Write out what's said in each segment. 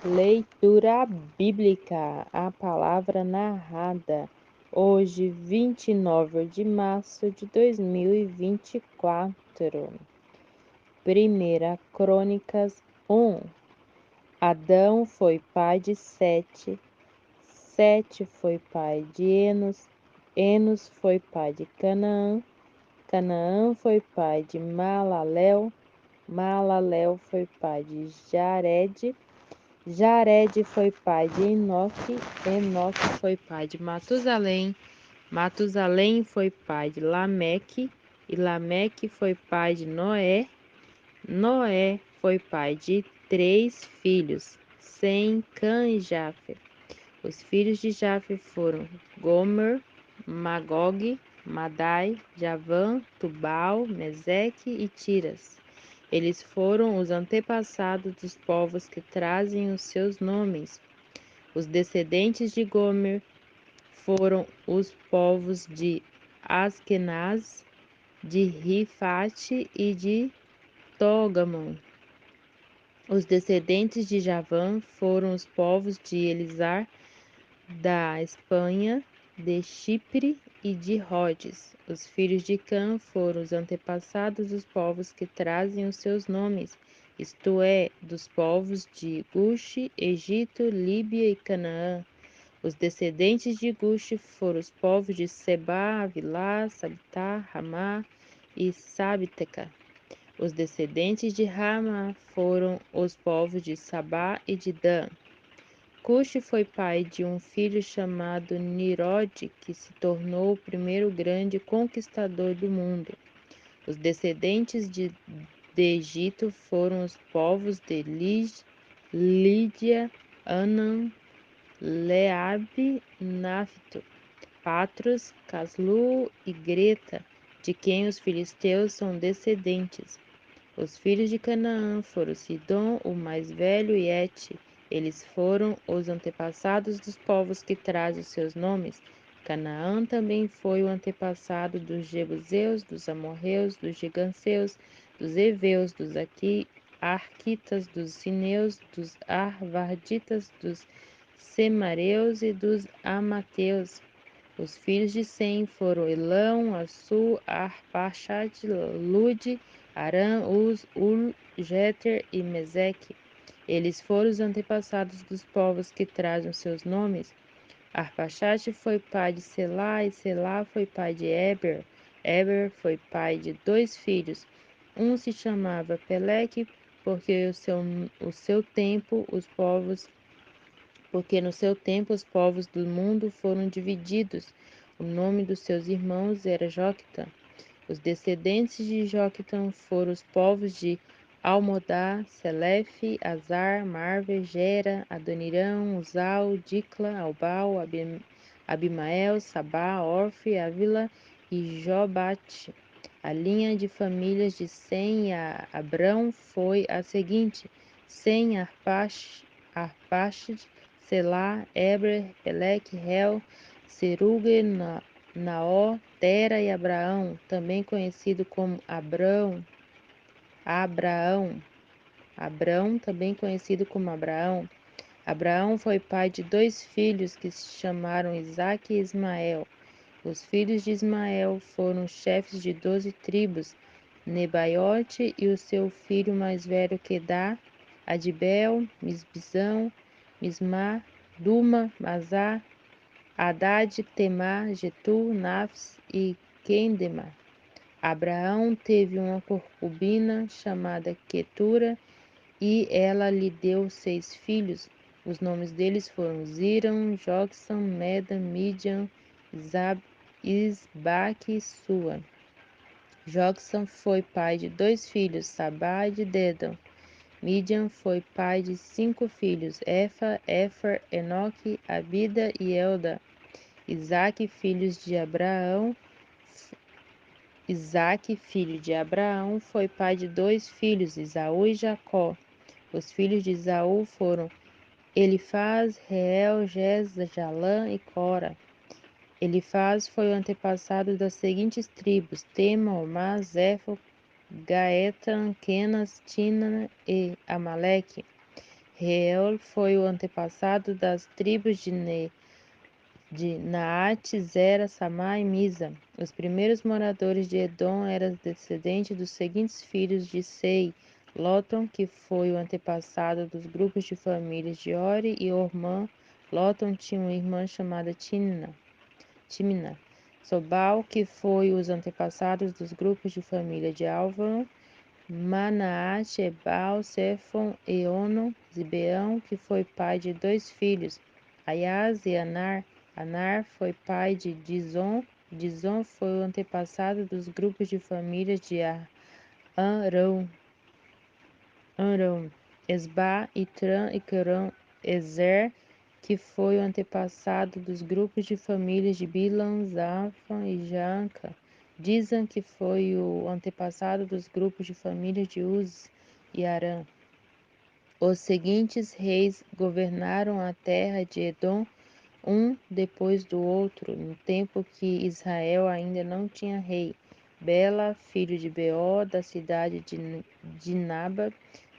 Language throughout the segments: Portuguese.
Leitura bíblica, a palavra narrada, hoje, 29 de março de 2024. Primeira Crônicas 1. Adão foi pai de Sete, Sete foi pai de Enos, Enos foi pai de Canaã, Canaã foi pai de Malaléu, Malaléu foi pai de Jared, Jared foi pai de Enoque, Enoque foi pai de Matusalém, Matusalém foi pai de Lameque, e Lameque foi pai de Noé, Noé foi pai de 3 filhos, Sem, Cã e Jafe. Os filhos de Jafe foram Gomer, Magog, Madai, Javã, Tubal, Meseque e Tiras. Eles foram os antepassados dos povos que trazem os seus nomes. Os descendentes de Gomer foram os povos de Askenaz, de Rifate e de Togamon. Os descendentes de Javã foram os povos de Elisar, da Espanha, de Chipre e de Rhodes. Os filhos de Cã foram os antepassados dos povos que trazem os seus nomes, isto é, dos povos de Gush, Egito, Líbia e Canaã. Os descendentes de Gush foram os povos de Seba, Avilá, Sabitá, Ramá e Sabteca. Os descendentes de Ramá foram os povos de Sabá e de Dan. Cuxi foi pai de um filho chamado Nirode, que se tornou o primeiro grande conquistador do mundo. Os descendentes de Egito foram os povos de Lídia, Anã, Leabe, Nafto, Patros, Caslu e Greta, de quem os filisteus são descendentes. Os filhos de Canaã foram Sidom, o mais velho, e Et. Eles foram os antepassados dos povos que trazem os seus nomes. Canaã também foi o antepassado dos Jebuseus, dos Amorreus, dos Giganseus, dos Eveus, dos Arquitas, dos Sineus, dos Arvaditas, dos Semareus e dos Amateus. Os filhos de Sem foram Elão, Assu, Arpaxade, Lude, Arã, Uz, Ul, Jeter e Meseque. Eles foram os antepassados dos povos que trazem os seus nomes. Arpaxade foi pai de Selá, e Selá foi pai de Eber. Eber foi pai de 2 filhos. Um se chamava Peleque, porque no seu tempo os povos do mundo foram divididos. O nome dos seus irmãos era Joctã. Os descendentes de Joctã foram os povos de Almodá, Selefe, Azar, Marver, Gera, Adonirão, Uzal, Dicla, Albal, Abimael, Sabá, Orfe, Ávila e Jobate. A linha de famílias de Sem e Abrão foi a seguinte: Sem, Arpaxade, Selá, Eber, Peleque, Hel, Serugue, Naó, Tera e Abraão, também conhecido como Abrão, também conhecido como Abraão. Abraão foi pai de 2 filhos que se chamaram Isaque e Ismael. Os filhos de Ismael foram chefes de 12 tribos, Nebaiote e o seu filho mais velho Quedá, Adibel, Misbizão, Mismá, Duma, Mazá, Haddad, Temá, Getur, Nafs e Quendema. Abraão teve uma concubina chamada Quetura e ela lhe deu 6 filhos. Os nomes deles foram Ziram, Joxam, Medan, Midian, Isbaque e Sua. Joxam foi pai de 2 filhos, Sabá e de Dedão. Midian foi pai de 5 filhos, Efa, Éfer, Enoque, Abida e Elda. Isaque, filho de Abraão, foi pai de 2 filhos, Esaú e Jacó. Os filhos de Esaú foram Elifaz, Reel, Jez, Jalã e Cora. Elifaz foi o antepassado das seguintes tribos: Tema, Omar, Zefo, Gaetan, Quenas, Tina e Amaleque. Reuel foi o antepassado das tribos de Naate, Zera, Samá e Misa. Os primeiros moradores de Edom eram descendentes dos seguintes filhos de Sei: Lotan, que foi o antepassado dos grupos de famílias de Ori e Ormã. Lotan tinha uma irmã chamada Timna. Sobal, que foi os antepassados dos grupos de família de Álvaro. Manaate, Ebal, Sefon e Ono, Zibeão, que foi pai de 2 filhos, Aias e Anar. Anar foi pai de Dizon. Dizon foi o antepassado dos grupos de famílias de Arão. Esba, Itran e Querão. Ezer, que foi o antepassado dos grupos de famílias de Bilão, Zafan e Janca. Dizan, que foi o antepassado dos grupos de famílias de Uz e Arã. Os seguintes reis governaram a terra de Edom, um depois do outro, no tempo que Israel ainda não tinha rei. Bela, filho de Beó, da cidade de Naba.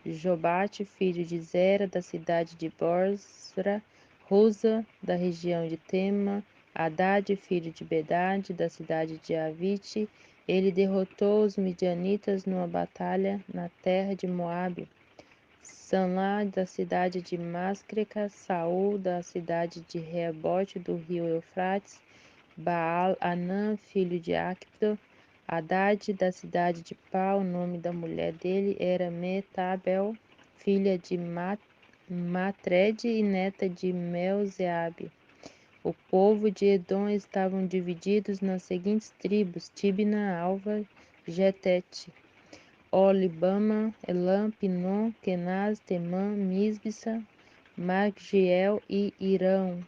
Jobate, filho de Zera, da cidade de Bosra. Rosa, da região de Tema. Haddad, filho de Bedade, da cidade de Avite. Ele derrotou os midianitas numa batalha na terra de Moabe. Sanlá, da cidade de Masreca. Saul, da cidade de Reobote, do rio Eufrates. Baal-Anã, filho de Acto. Haddad, da cidade de Pau, o nome da mulher dele era Metabel, filha de Matred e neta de Melzeabe. O povo de Edom estavam divididos nas seguintes tribos: Tibna, Alva, Jetete, Olibama, Elam, Pinom, Kenaz, Temã, Misbissa, Magdiel e Irão.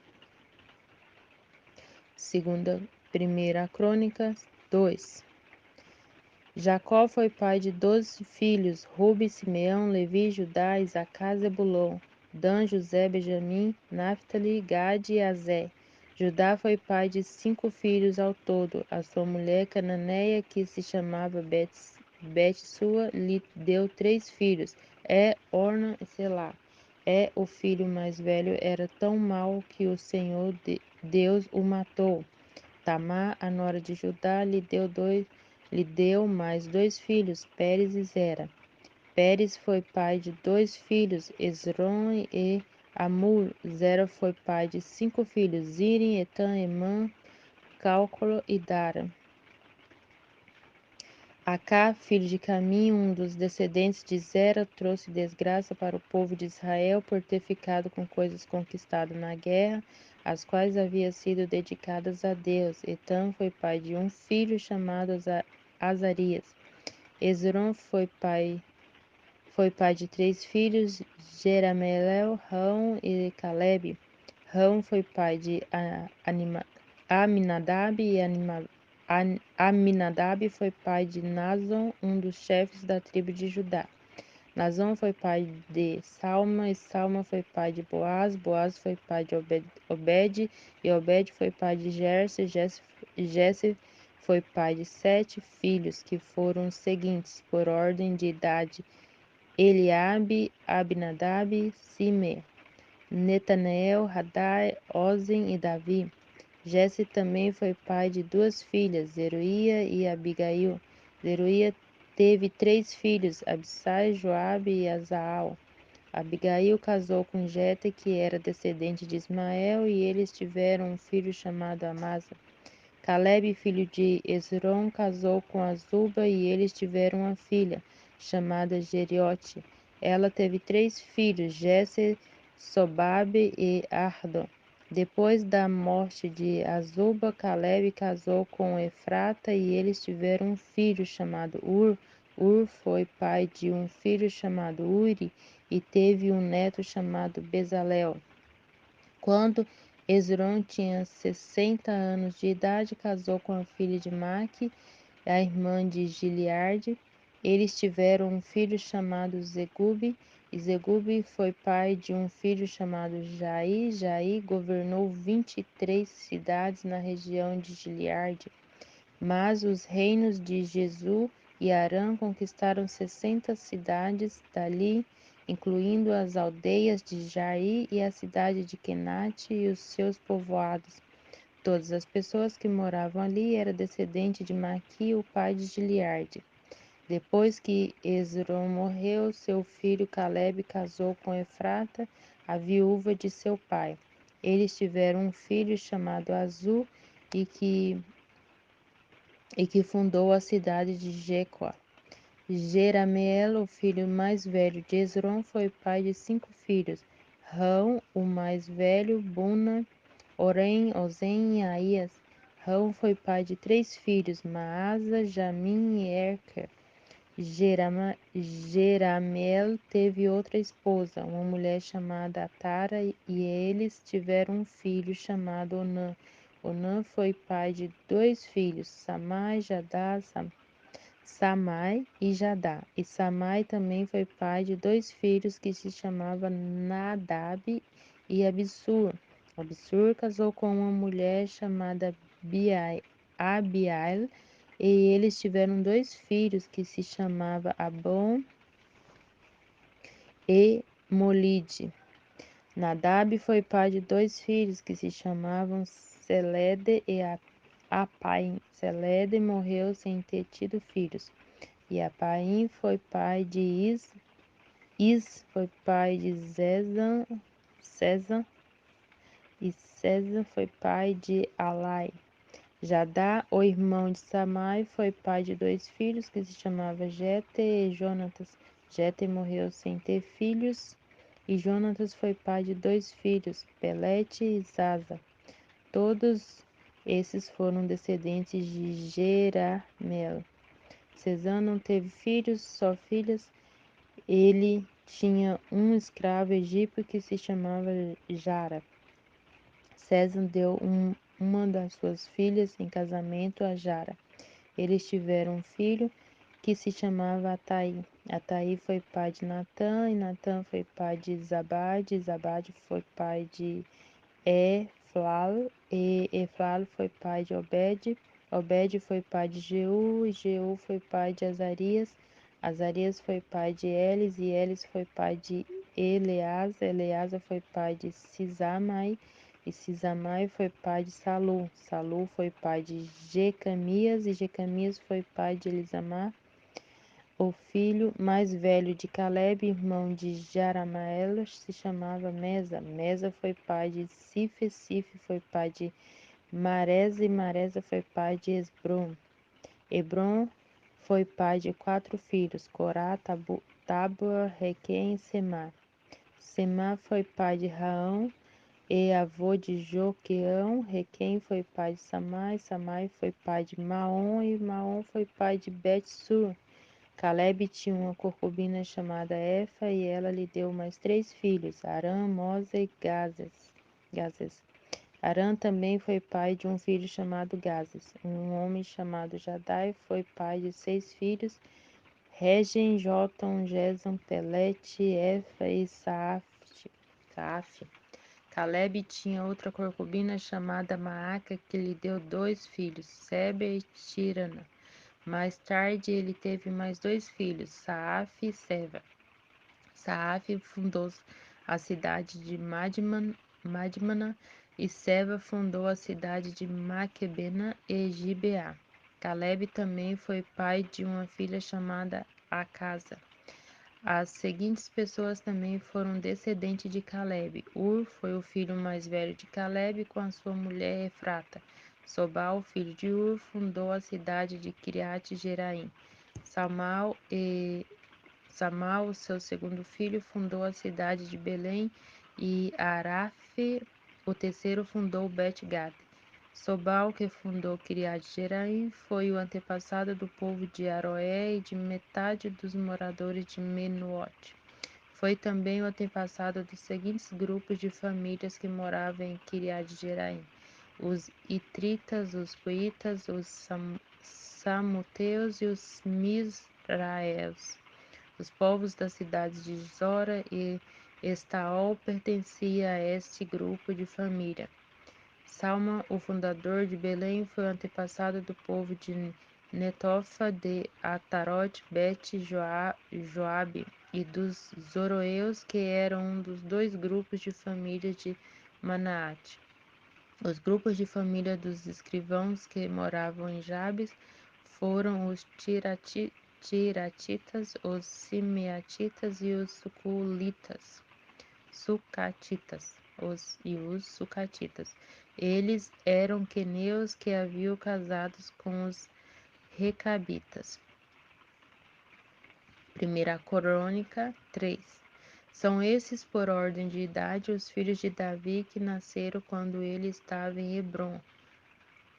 Primeira Crônica 2. Jacó foi pai de 12 filhos: Rubi, Simeão, Levi, Judá, Isacar, Zebulon, Dan, José, Benjamim, Naphtali, Gade e Azé. Judá foi pai de 5 filhos ao todo. A sua mulher cananeia, que se chamava Betsua, lhe deu 3 filhos: Orna e Selá. O filho mais velho era tão mau que o Senhor Deus o matou. Tamar, a nora de Judá, lhe deu mais 2 filhos, Pérez e Zera. Pérez foi pai de 2 filhos, Esrom e Amur. Zera foi pai de 5 filhos, Zirim, Etan, Emã, Cálculo e Dara. Acá, filho de Camim, um dos descendentes de Zera, trouxe desgraça para o povo de Israel por ter ficado com coisas conquistadas na guerra, as quais haviam sido dedicadas a Deus. Etan foi pai de um filho chamado Azarias. Esrom foi pai de 3 filhos, Jeramelel, Rão e Caleb. Rão foi pai de Aminadab e Aminadab foi pai de Nazon, um dos chefes da tribo de Judá. Nazon foi pai de Salma, e Salma foi pai de Boaz. Boaz foi pai de Obed, e Obed foi pai de Jesse. Jesse foi pai de 7 filhos, que foram os seguintes, por ordem de idade: Eliabe, Abinadab, Simei, Netaneel, Radai, Ozen e Davi. Jesse também foi pai de 2 filhas, Zeruia e Abigail. Zeruia teve 3 filhos, Abissai, Joabe e Azaal. Abigail casou com Jete, que era descendente de Ismael, e eles tiveram um filho chamado Amasa. Caleb, filho de Esrom, casou com Azuba, e eles tiveram uma filha, chamada Jeriote. Ela teve 3 filhos, Jesse, Sobabe e Ardon. Depois da morte de Azuba, Caleb casou com Efrata, e eles tiveram um filho chamado Ur. Ur foi pai de um filho chamado Uri, e teve um neto chamado Bezalel. Quando Esrom tinha 60 anos de idade, casou com a filha de Maque, a irmã de Gileade. Eles tiveram um filho chamado Zegube, e Zegube foi pai de um filho chamado Jaí. Jaí governou 23 cidades na região de Gileade. Mas os reinos de Jesu e Arã conquistaram 60 cidades. Dali incluindo as aldeias de Jair e a cidade de Kenate e os seus povoados. Todas as pessoas que moravam ali eram descendentes de Maqui, o pai de Gileade. Depois que Esrom morreu, seu filho Caleb casou com Efrata, a viúva de seu pai. Eles tiveram um filho chamado Azu e que fundou a cidade de Jecoa. Jerameel, o filho mais velho de Esrom, foi pai de 5 filhos. Rão, o mais velho, Buna, Orem, Ozem e Aías. Rão foi pai de 3 filhos, Maasa, Jamim e Erker. Jerameel teve outra esposa, uma mulher chamada Atara, e eles tiveram um filho chamado Onã. Onã foi pai de 2 filhos, Samai, Jadá, Samai e Jadá. E Samai também foi pai de 2 filhos que se chamavam Nadab e Abissur. Abissur casou com uma mulher chamada Abiail, e eles tiveram 2 filhos que se chamavam Abom e Molide. Nadab foi pai de 2 filhos que se chamavam Selede e Apaim. Selede morreu sem ter tido filhos. E Apaim foi pai de Is foi pai de César, e César foi pai de Alai. Jadá, o irmão de Samai, foi pai de 2 filhos que se chamavam Jete e Jonatas. Jete morreu sem ter filhos, e Jonatas foi pai de 2 filhos, Pelete e Zaza. Todos esses foram descendentes de Jerameel. Cesã não teve filhos, só filhas. Ele tinha um escravo egípcio que se chamava Jara. César deu uma das suas filhas em casamento a Jara. Eles tiveram um filho que se chamava Ataí. Ataí foi pai de Natã, e Natã foi pai de Zabade. Zabade foi pai de Eflal, e Eflal foi pai de Obed. Obed foi pai de Jeú, e Jeú foi pai de Azarias. Azarias foi pai de Elis, e Elis foi pai de Eleasa. Eleasa foi pai de Sisamai, e Sisamai foi pai de Salu. Salu foi pai de Jecamias, e Jecamias foi pai de Elisamar. O filho mais velho de Caleb, irmão de Jaramael, se chamava Mesa. Mesa foi pai de Sife, Sife foi pai de Maresa, e Maresa foi pai de Esbrom. Hebron foi pai de 4 filhos, Corá, Tabor, Requém e Semar. Semar foi pai de Raão e avô de Joqueão. Requém foi pai de Samai, Samai foi pai de Maom, e Maom foi pai de Bet-sur. Caleb tinha uma concubina chamada Efa, e ela lhe deu mais 3 filhos, Arã, Mosa e Gazes. Arã também foi pai de um filho chamado Gazes. Um homem chamado Jadai foi pai de 6 filhos, Regen, Jotam, Gesam, Pelete, Efa e Saaf. Caleb tinha outra concubina chamada Maaca, que lhe deu 2 filhos, Sebe e Tirana. Mais tarde ele teve mais 2 filhos, Saaf e Seva. Saaf fundou a cidade de Madmana, e Seva fundou a cidade de Maquebena e Gibeá. Caleb também foi pai de uma filha chamada Acasa. As seguintes pessoas também foram descendentes de Caleb. Ur foi o filho mais velho de Caleb com a sua mulher Efrata. Sobal, filho de Ur, fundou a cidade de Kiriat Jeraim. Samal, seu segundo filho, fundou a cidade de Belém, e Araf, o terceiro, fundou Bet-Gad. Sobal, que fundou Kiriat Jeraim, foi o antepassado do povo de Aroé e de metade dos moradores de Menuote. Foi também o antepassado dos seguintes grupos de famílias que moravam em Kiriat Jeraim: os Itritas, os Puitas, os Samuteus e os Misraels. Os povos das cidades de Zora e Estaol pertenciam a este grupo de família. Salma, o fundador de Belém, foi o antepassado do povo de Netofa de Atarote, Joabe e dos Zoroeus, que eram um dos dois grupos de família de Manaate. Os grupos de família dos escrivãos que moravam em Jabes foram os Tiratitas, os Simeatitas e os Sucatitas. Eles eram queneus que haviam casados com os Recabitas. 1 Crônica 3. São esses, por ordem de idade, os filhos de Davi que nasceram quando ele estava em Hebrom: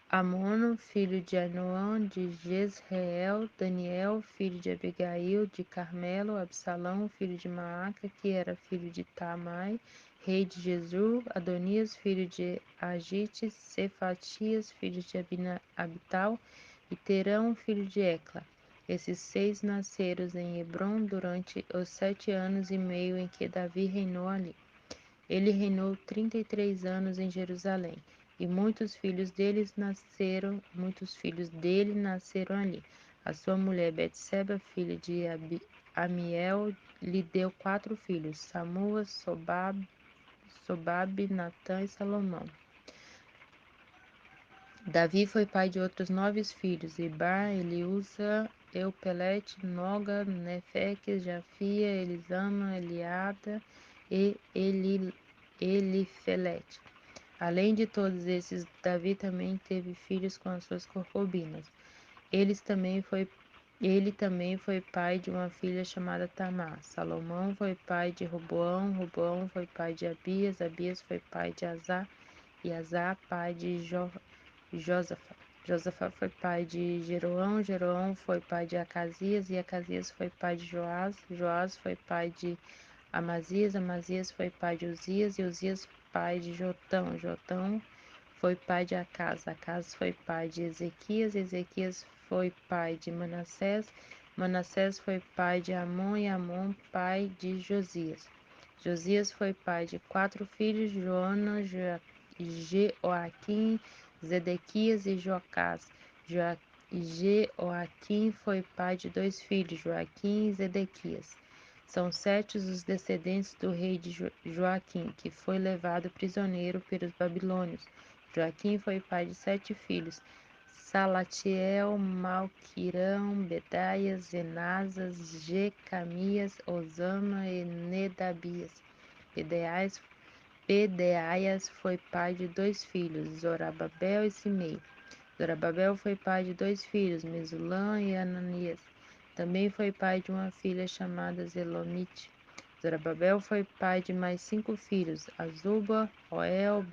Amono, filho de Anoã, de Jezreel; Daniel, filho de Abigail, de Carmelo; Absalão, filho de Maaca, que era filho de Tamai, rei de Jesur; Adonias, filho de Agite; Cefatias, filho de Abital; e Terão, filho de Ecla. Esses 6 nasceram em Hebrom durante os 7 anos e meio em que Davi reinou ali. Ele reinou 33 anos em Jerusalém, e muitos filhos dele nasceram ali. A sua mulher Betseba, filha de Amiel, lhe deu 4 filhos: Samua, Sobabe, Natã e Salomão. Davi foi pai de outros 9 filhos: Ibar, Eliúza, Eupelete, Noga, Nefeques, Jafia, Elisama, Eliada e Elifelete. Além de todos esses, Davi também teve filhos com as suas concubinas. Ele também foi pai de uma filha chamada Tamar. Salomão foi pai de Roboão, Roboão foi pai de Abias, Abias foi pai de Azá, e Azá pai de Josafá. Josafá foi pai de Jeroão, Jeroão foi pai de Acasias, e Acasias foi pai de Joás, Joás foi pai de Amazias, Amazias foi pai de Uzias, e Uzias pai de Jotão, Jotão foi pai de Acas, Acas foi pai de Ezequias, Ezequias foi pai de Manassés, Manassés foi pai de Amon, e Amon pai de Josias. Josias foi pai de 4 filhos: Joana, Jeoaquim, Zedequias e Joacás. Jeoaquim foi pai de 2 filhos: Joaquim e Zedequias. São 7 os descendentes do rei de Joaquim, que foi levado prisioneiro pelos babilônios. Joaquim foi pai de 7 filhos: Salatiel, Malquirão, Bedaias, Zenazas, Jecamias, Osama e Nedabias. Pedaias foi pai de 2 filhos: Zorababel e Simei. Zorababel foi pai de 2 filhos: Mesulã e Ananias. Também foi pai de uma filha chamada Zelomite. Zorababel foi pai de mais 5 filhos: Azuba, Oel,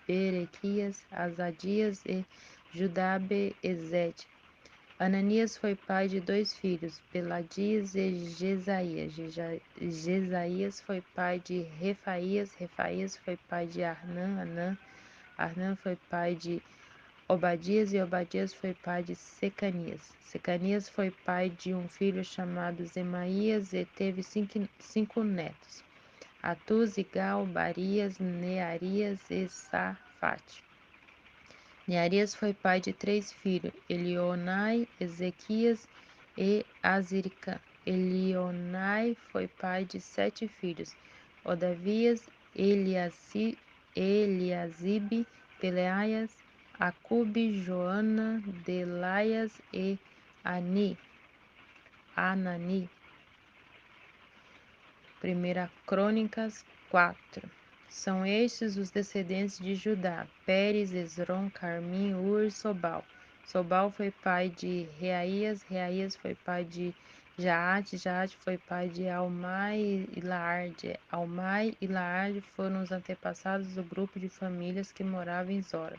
Berequias, Azadias e Judabe e Zete. Ananias foi pai de 2 filhos: Peladias e Jesaías. Jesaías foi pai de Refaías, Refaías foi pai de Arnã, Arnã foi pai de Obadias, e Obadias foi pai de Secanias. Secanias foi pai de um filho chamado Zemaías e teve 5 netos: Atuz, Igal, Barias, Nearias e Safate. Nearias foi pai de 3 filhos: Elionai, Ezequias e Aziricã. Elionai foi pai de 7 filhos: Odavias, Eliasibe, Pelaias, Acube, Joana, Delaias e Anani. 1 Crônicas 4. São estes os descendentes de Judá: Pérez, Esrom, Carmim, Ur, Sobal. Sobal foi pai de Reaías, Reaías foi pai de Jaate, Jaate foi pai de Almai e Laarde. Almai e Laarde foram os antepassados do grupo de famílias que morava em Zora.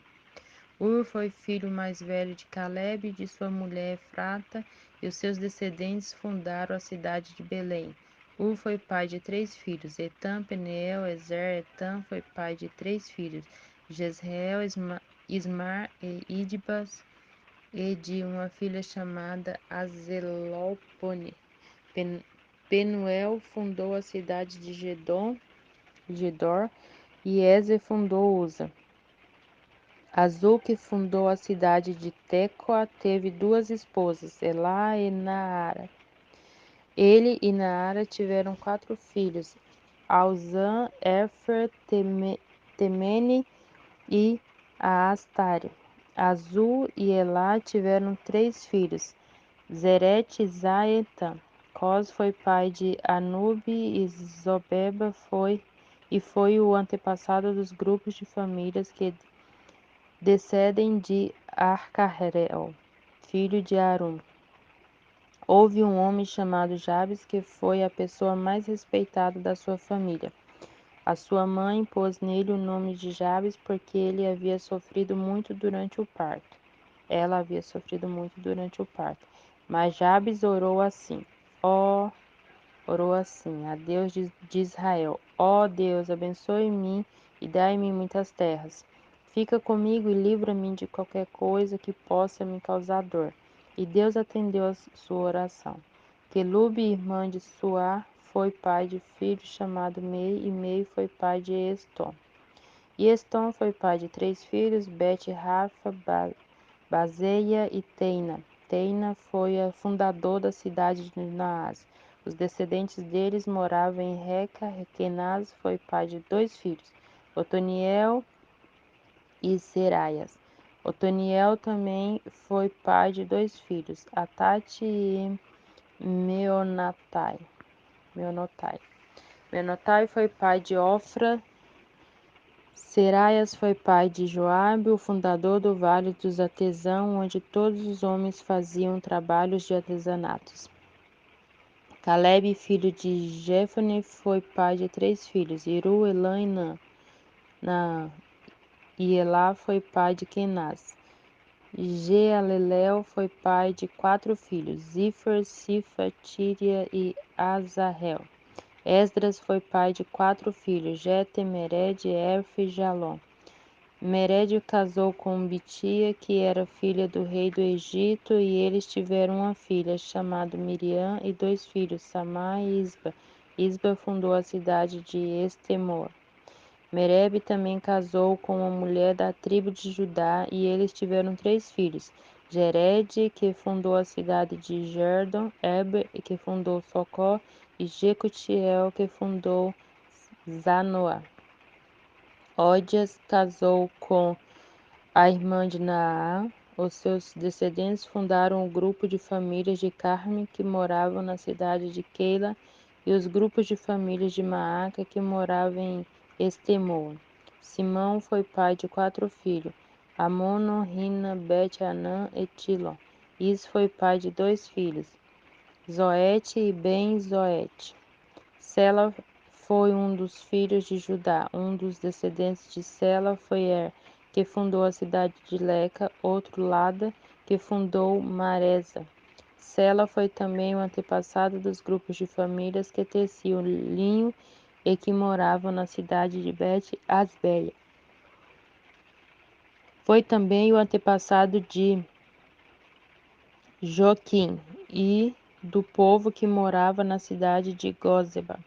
Ur foi filho mais velho de Caleb e de sua mulher Efrata, e os seus descendentes fundaram a cidade de Belém. Ur foi pai de 3 filhos: Etam, Peneel, Ezer. Etam foi pai de 3 filhos: Jezreel, Ismar e Idbas, e de uma filha chamada Azelopone. Penuel fundou a cidade de Gedor, e Ezer fundou Uza. Azu, que fundou a cidade de Tecoa, teve duas esposas, Elá e Naara. Ele e Naara tiveram 4 filhos, Auzã, Éfer, Temene e Astare. Azu e Elá tiveram 3 filhos, Zerete, Zá e Etã. Cós foi pai de Anube e Zobeba foi o antepassado dos grupos de famílias que descendem de Arcarel, filho de Arum. Houve um homem chamado Jabes que foi a pessoa mais respeitada da sua família. A sua mãe pôs nele o nome de Jabes porque ele havia sofrido muito durante o parto. Ela havia sofrido muito durante o parto. Mas Jabes orou assim a Deus de Israel: Ó Deus, abençoe-me e dai-me muitas terras. Fica comigo e livra-me de qualquer coisa que possa me causar dor. E Deus atendeu a sua oração. Quelube, irmã de Suá, foi pai de filho chamado Mei, e Mei foi pai de Estom. E Estom foi pai de 3 filhos, Bet-Rafa, Bazeia e Teina. Teina foi o fundador da cidade de Naás. Os descendentes deles moravam em Reca. Kenaz foi pai de 2 filhos, Otoniel e Seraias. Otoniel também foi pai de 2 filhos, Atate e Meonotai. Meonotai foi pai de Ofra. Seraias foi pai de Joabe, o fundador do Vale dos Artesãos, onde todos os homens faziam trabalhos de artesanatos. Calebe, filho de Jefone, foi pai de 3 filhos, Iru, Elã e Naã. E Elá foi pai de Kenaz. Jealelel foi pai de 4 filhos, Zifar, Sifa, Tíria e Azarel. Esdras foi pai de 4 filhos, Jete, Mered, Erf e Jalom. Mered casou com Bitia, que era filha do rei do Egito, e eles tiveram uma filha, chamada Miriam, e 2 filhos, Samá e Isba. Isba fundou a cidade de Estemoa. Mereb também casou com uma mulher da tribo de Judá, e eles tiveram 3 filhos, Jered, que fundou a cidade de Jerdon, Eber, que fundou Socó, e Jecutiel, que fundou Zanoá. Ódias casou com a irmã de Naá. Os seus descendentes fundaram o grupo de famílias de Carme, que moravam na cidade de Keila, e os grupos de famílias de Maaca, que moravam em Estemoa. Simão foi pai de 4 filhos, Amono, Rina, Bet-Anã e Tiló. Is foi pai de 2 filhos, Zoete e Ben-Zoete. Sela foi um dos filhos de Judá. Um dos descendentes de Sela foi que fundou a cidade de Leca, outro Lada, que fundou Maresa. Sela foi também o antepassado dos grupos de famílias que teciam linho e que moravam na cidade de Bet-Asbeia. Foi também o antepassado de Joquim e do povo que morava na cidade de Gozeba.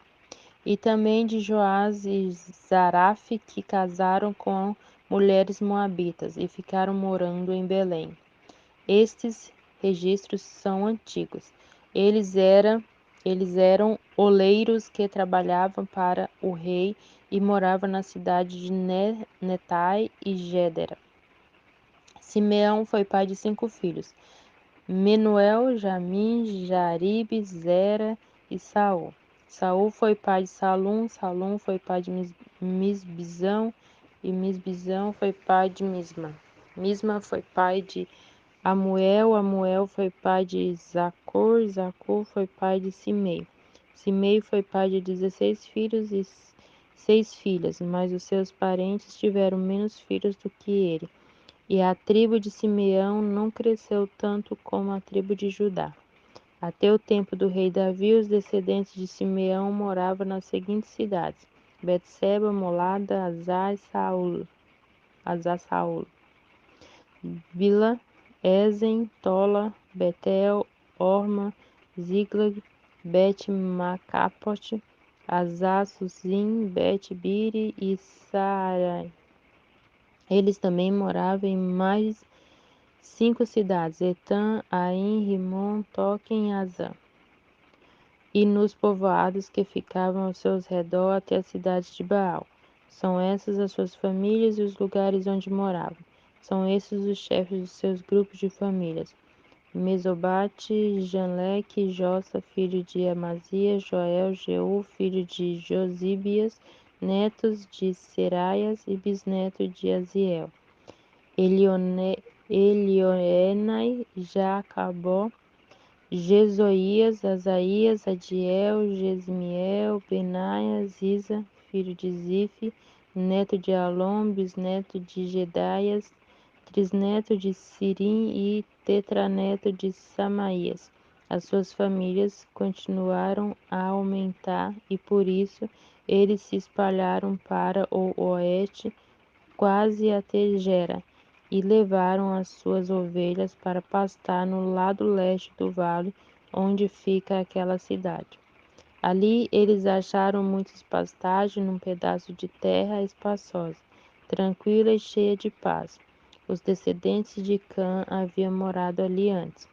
E também de Joás e Zaraf, que casaram com mulheres moabitas e ficaram morando em Belém. Estes registros são antigos. Eles eram oleiros que trabalhavam para o rei e moravam na cidade de Netai e Gédera. Simeão foi pai de 5 filhos, Menuel, Jamim, Jaribe, Zera e Saul. Saul foi pai de Salum, Salum foi pai de Misbizão, e Misbizão foi pai de Misma. Misma foi pai de Amuel, Amuel foi pai de Zacor, Zacor foi pai de Simei. Simei foi pai de 16 filhos e 6 filhas, mas os seus parentes tiveram menos filhos do que ele. E a tribo de Simeão não cresceu tanto como a tribo de Judá. Até o tempo do rei Davi, os descendentes de Simeão moravam nas seguintes cidades: Betseba, Molada, Azar-Saul, Bila, Ezen, Tola, Betel, Orma, Ziglag, Bet-Macapote, Azar, Susim, Bet-Biri e Saarai. Eles também moravam em mais 5 cidades: Etã, Ain, Rimon, Toquem e Azã, e nos povoados que ficavam ao seu redor até a cidade de Baal. São essas as suas famílias e os lugares onde moravam. São esses os chefes dos seus grupos de famílias: Mesobate, Janleque, Jossa, filho de Amazias, Joel, Jeú, filho de Josibias, netos de Seraias e bisneto de Aziel, Elioenai, Jacabó, Jezoías, Asaías, Adiel, Jesmiel, Benaia, Ziza, filho de Zife, neto de Alom, bisneto de Gedaias, trisneto de Sirim e tetraneto de Samaías. As suas famílias continuaram a aumentar e por isso eles se espalharam para o oeste, quase até Gera, e levaram as suas ovelhas para pastar no lado leste do vale, onde fica aquela cidade. Ali eles acharam muitas pastagens num pedaço de terra espaçosa, tranquila e cheia de paz. Os descendentes de Cã haviam morado ali antes.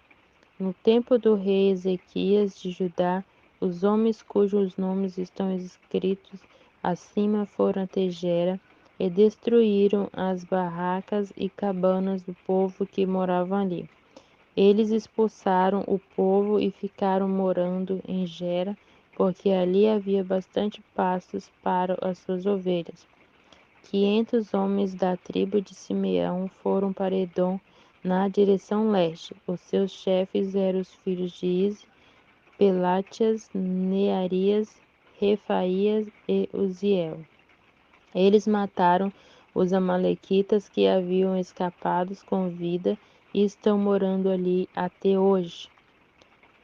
No tempo do rei Ezequias de Judá, os homens cujos nomes estão escritos acima foram até Gera e destruíram as barracas e cabanas do povo que morava ali. Eles expulsaram o povo e ficaram morando em Gera, porque ali havia bastante pastos para as suas ovelhas. 500 homens da tribo de Simeão foram para Edom na direção leste. Os seus chefes eram os filhos de Ize, Pelatias, Nearias, Refaías e Uziel. Eles mataram os amalequitas que haviam escapado com vida e estão morando ali até hoje.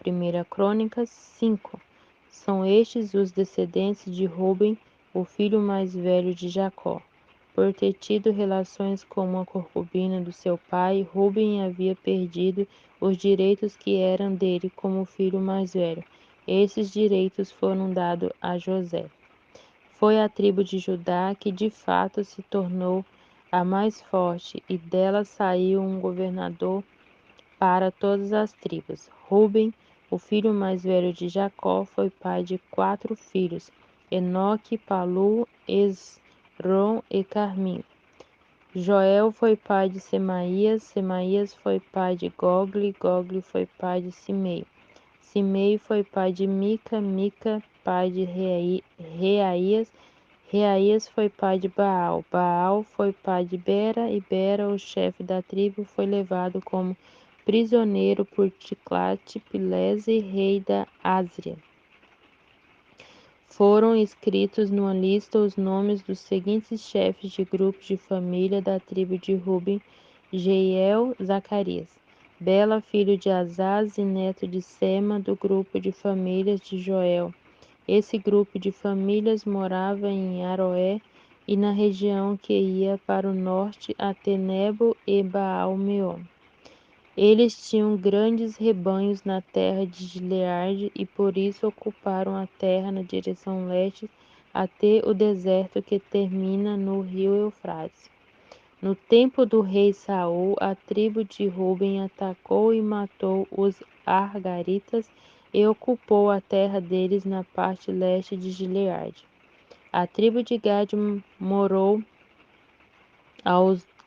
1 Crônicas 5. São estes os descendentes de Ruben, o filho mais velho de Jacó. Por ter tido relações com uma concubina do seu pai, Ruben havia perdido os direitos que eram dele como filho mais velho. Esses direitos foram dados a José. Foi a tribo de Judá que de fato se tornou a mais forte, e dela saiu um governador para todas as tribos. Ruben, o filho mais velho de Jacó, foi pai de 4 filhos: Enoque, Palu, Esrom e Carmim. Joel foi pai de Semaías, Semaías foi pai de Gogli, Gogli foi pai de Simei. Simei foi pai de Mica, Mica pai de Reaías, Reaías foi pai de Baal, Baal foi pai de Bera, e Bera, o chefe da tribo, foi levado como prisioneiro por Ticlate-Pilese, rei da Ásia. Foram escritos numa lista os nomes dos seguintes chefes de grupos de família da tribo de Ruben: Jeiel, Zacarias. Bela, filho de Azaz e neto de Sema, do grupo de famílias de Joel. Esse grupo de famílias morava em Aroé e na região que ia para o norte até Nebo e Baal-Meon. Eles tinham grandes rebanhos na terra de Gileade e por isso ocuparam a terra na direção leste até o deserto que termina no rio Eufrates. No tempo do rei Saul, a tribo de Ruben atacou e matou os Argaritas e ocupou a terra deles na parte leste de Gileade. A tribo de Gade morou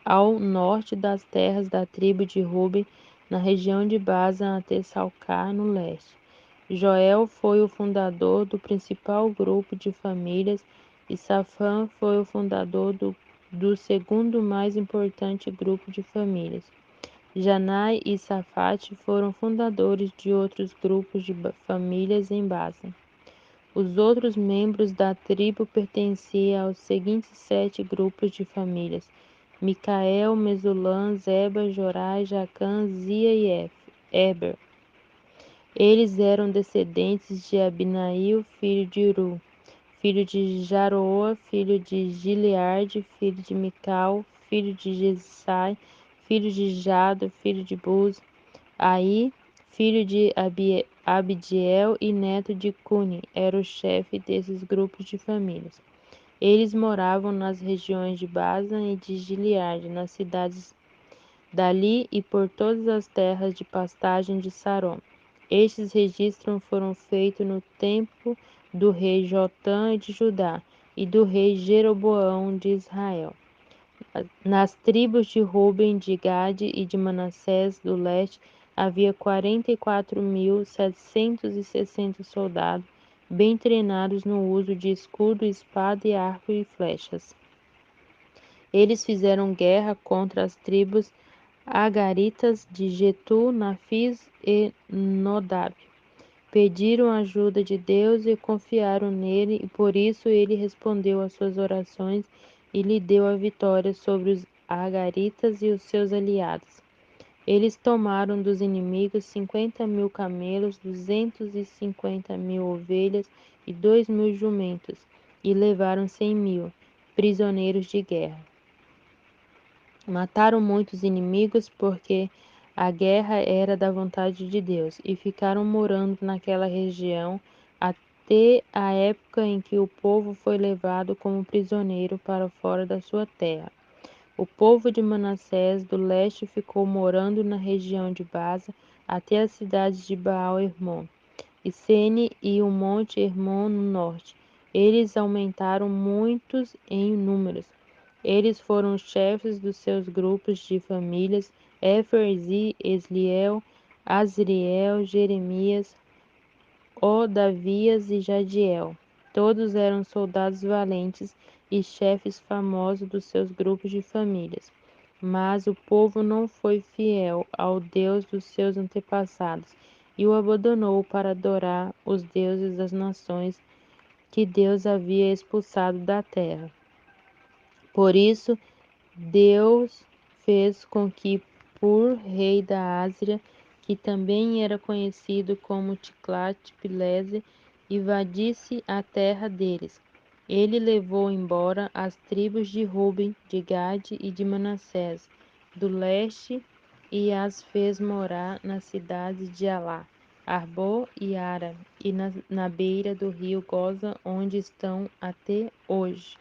ao norte das terras da tribo de Ruben, na região de Basan até Salcar, no leste. Joel foi o fundador do principal grupo de famílias e Safã foi o fundador do segundo mais importante grupo de famílias. Janai e Safate foram fundadores de outros grupos de famílias em Basan. Os outros membros da tribo pertenciam aos seguintes 7 grupos de famílias: Micael, Mesulam, Zeba, Jorai, Jacã, Zia e Eber. Eles eram descendentes de Abinail, filho de Uru, filho de Jaroa, filho de Gileade, filho de Mical, filho de Jesai, filho de Jado, filho de Buz, Aí, filho de Abdiel e neto de Cuni, era o chefe desses grupos de famílias. Eles moravam nas regiões de Basan e de Gileade, nas cidades dali e por todas as terras de pastagem de Saron. Estes registros foram feitos no tempo do rei Jotã de Judá e do rei Jeroboão de Israel. Nas tribos de Ruben, de Gade e de Manassés do leste havia 44.760 soldados, bem treinados no uso de escudo, espada, e arco e flechas. Eles fizeram guerra contra as tribos agaritas de Getu, Nafis e Nodab. Pediram ajuda de Deus e confiaram nele, e por isso ele respondeu às suas orações e lhe deu a vitória sobre os agaritas e os seus aliados. Eles tomaram dos inimigos 50.000 camelos, 250.000 ovelhas e 2.000 jumentos, e levaram 100.000 prisioneiros de guerra. Mataram muitos inimigos, porque a guerra era da vontade de Deus, e ficaram morando naquela região até a época em que o povo foi levado como prisioneiro para fora da sua terra. O povo de Manassés do leste ficou morando na região de Baza até as cidades de Baal-Hermon, e Sene e o monte Hermon no norte. Eles aumentaram muitos em números. Eles foram os chefes dos seus grupos de famílias: Éfer, Esliel, Azriel, Jeremias, Odavias e Jadiel. Todos eram soldados valentes e chefes famosos dos seus grupos de famílias. Mas o povo não foi fiel ao Deus dos seus antepassados e o abandonou para adorar os deuses das nações que Deus havia expulsado da terra. Por isso, Deus fez com que Pur, rei da Ásia, que também era conhecido como Tiglat-Pilese, invadisse a terra deles. Ele levou embora as tribos de Ruben, de Gade e de Manassés, do leste, e as fez morar nas cidades de Alá, Arbô e Ara, e na beira do rio Goza, onde estão até hoje.